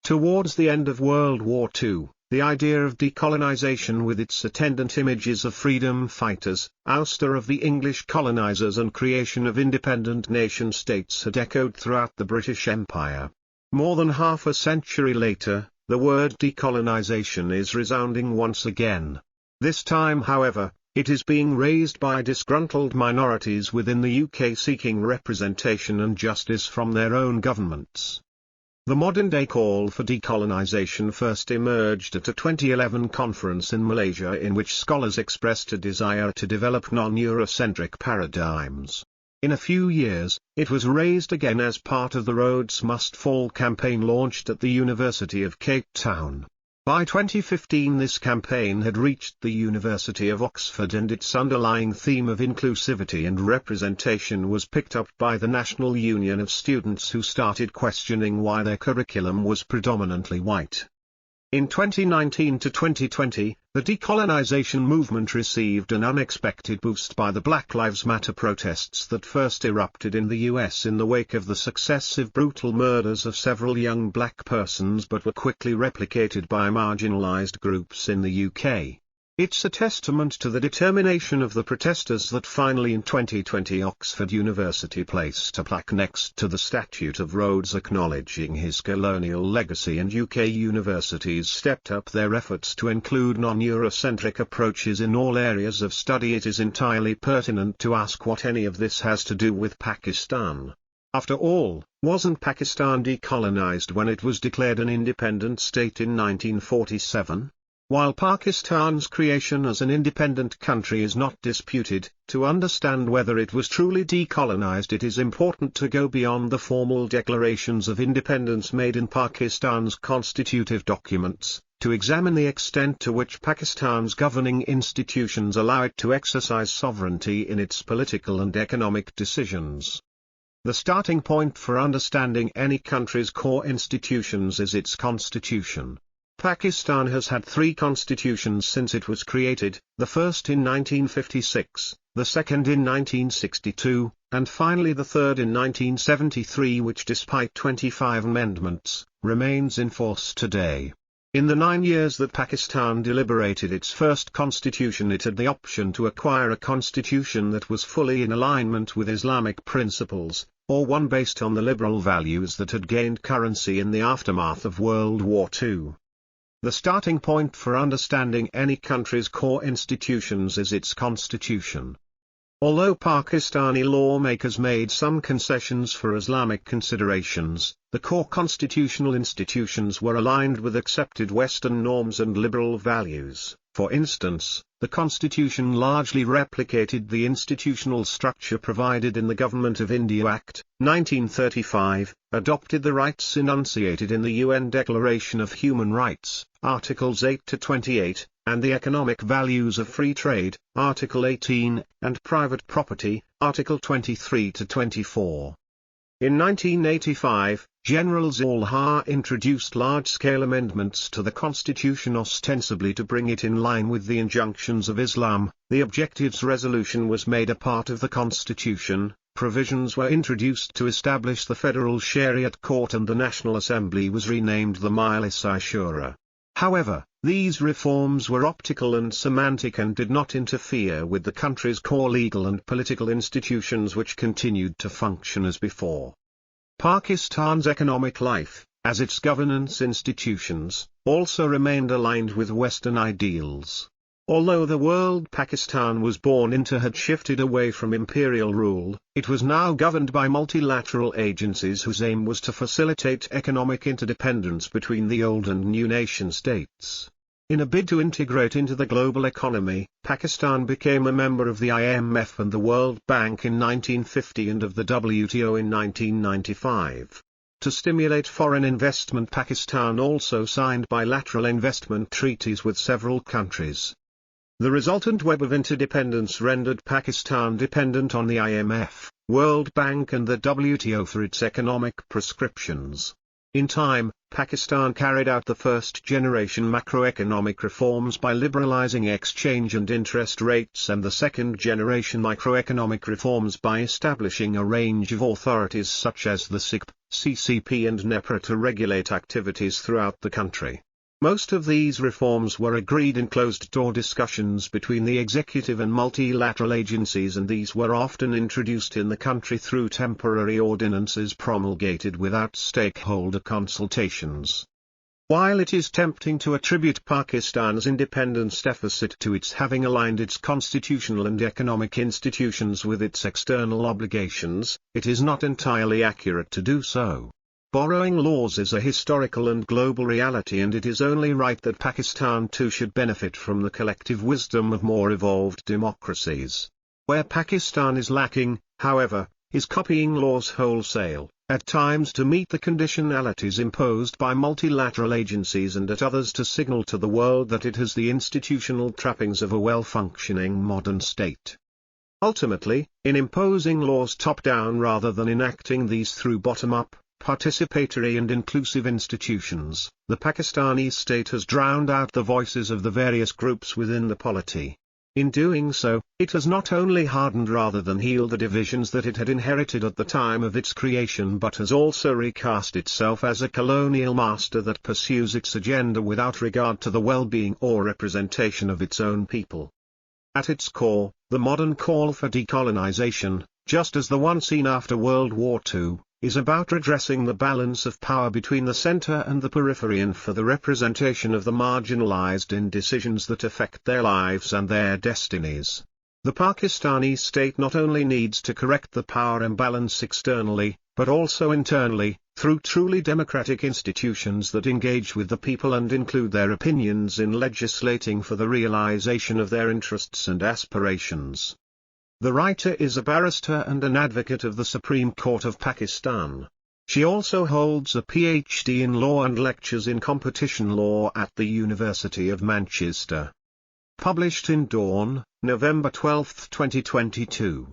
Towards the end of World War II, the idea of decolonization with its attendant images of freedom fighters, ouster of the English colonizers and creation of independent nation-states had echoed throughout the British Empire. More than half a century later, the word decolonization is resounding once again. This time, however, it is being raised by disgruntled minorities within the UK seeking representation and justice from their own governments. The modern-day call for decolonization first emerged at a 2011 conference in Malaysia in which scholars expressed a desire to develop non-Eurocentric paradigms. In a few years, it was raised again as part of the Rhodes Must Fall campaign launched at the University of Cape Town. By 2015 this campaign had reached the University of Oxford and its underlying theme of inclusivity and representation was picked up by the National Union of Students who started questioning why their curriculum was predominantly white. In 2019 to 2020, the decolonization movement received an unexpected boost by the Black Lives Matter protests that first erupted in the US in the wake of the successive brutal murders of several young black persons but were quickly replicated by marginalized groups in the UK. It's a testament to the determination of the protesters that finally in 2020 Oxford University placed a plaque next to the Statute of Rhodes acknowledging his colonial legacy, and UK universities stepped up their efforts to include non-Eurocentric approaches in all areas of study. It is entirely pertinent to ask what any of this has to do with Pakistan. After all, wasn't Pakistan decolonized when it was declared an independent state in 1947? While Pakistan's creation as an independent country is not disputed, to understand whether it was truly decolonized it is important to go beyond the formal declarations of independence made in Pakistan's constitutive documents, to examine the extent to which Pakistan's governing institutions allow it to exercise sovereignty in its political and economic decisions. The starting point for understanding any country's core institutions is its constitution. Pakistan has had three constitutions since it was created, the first in 1956, the second in 1962, and finally the third in 1973, which despite 25 amendments, remains in force today. In the 9 years that Pakistan deliberated its first constitution, it had the option to acquire a constitution that was fully in alignment with Islamic principles, or one based on the liberal values that had gained currency in the aftermath of World War II. The starting point for understanding any country's core institutions is its constitution. Although Pakistani lawmakers made some concessions for Islamic considerations, the core constitutional institutions were aligned with accepted Western norms and liberal values. For instance, the constitution largely replicated the institutional structure provided in the Government of India Act, 1935, adopted the rights enunciated in the UN Declaration of Human Rights, Articles 8 to 28, and the economic values of free trade, Article 18, and private property, Article 23 to 24. In 1985, General Zia-ul-Haq introduced large-scale amendments to the constitution ostensibly to bring it in line with the injunctions of Islam. The Objectives Resolution was made a part of the constitution, provisions were introduced to establish the Federal Shariat Court, and the National Assembly was renamed the Majlis-i-Shura. However, these reforms were optical and semantic and did not interfere with the country's core legal and political institutions, which continued to function as before. Pakistan's economic life, as its governance institutions, also remained aligned with Western ideals. Although the world Pakistan was born into had shifted away from imperial rule, it was now governed by multilateral agencies whose aim was to facilitate economic interdependence between the old and new nation-states. In a bid to integrate into the global economy, Pakistan became a member of the IMF and the World Bank in 1950 and of the WTO in 1995. To stimulate foreign investment, Pakistan also signed bilateral investment treaties with several countries. The resultant web of interdependence rendered Pakistan dependent on the IMF, World Bank and the WTO for its economic prescriptions. In time, Pakistan carried out the first-generation macroeconomic reforms by liberalizing exchange and interest rates, and the second-generation microeconomic reforms by establishing a range of authorities such as the SIGP, CCP and NEPRA to regulate activities throughout the country. Most of these reforms were agreed in closed-door discussions between the executive and multilateral agencies, and these were often introduced in the country through temporary ordinances promulgated without stakeholder consultations. While it is tempting to attribute Pakistan's independence deficit to its having aligned its constitutional and economic institutions with its external obligations, it is not entirely accurate to do so. Borrowing laws is a historical and global reality, and it is only right that Pakistan too should benefit from the collective wisdom of more evolved democracies. Where Pakistan is lacking, however, is copying laws wholesale, at times to meet the conditionalities imposed by multilateral agencies and at others to signal to the world that it has the institutional trappings of a well-functioning modern state. Ultimately, in imposing laws top-down rather than enacting these through bottom-up, participatory and inclusive institutions, the Pakistani state has drowned out the voices of the various groups within the polity. In doing so, it has not only hardened rather than healed the divisions that it had inherited at the time of its creation, but has also recast itself as a colonial master that pursues its agenda without regard to the well-being or representation of its own people. At its core, the modern call for decolonization, just as the one seen after World War II, is about redressing the balance of power between the center and the periphery, and for the representation of the marginalized in decisions that affect their lives and their destinies. The Pakistani state not only needs to correct the power imbalance externally, but also internally, through truly democratic institutions that engage with the people and include their opinions in legislating for the realization of their interests and aspirations. The writer is a barrister and an advocate of the Supreme Court of Pakistan. She also holds a PhD in law and lectures in competition law at the University of Manchester. Published in Dawn, November 12, 2022.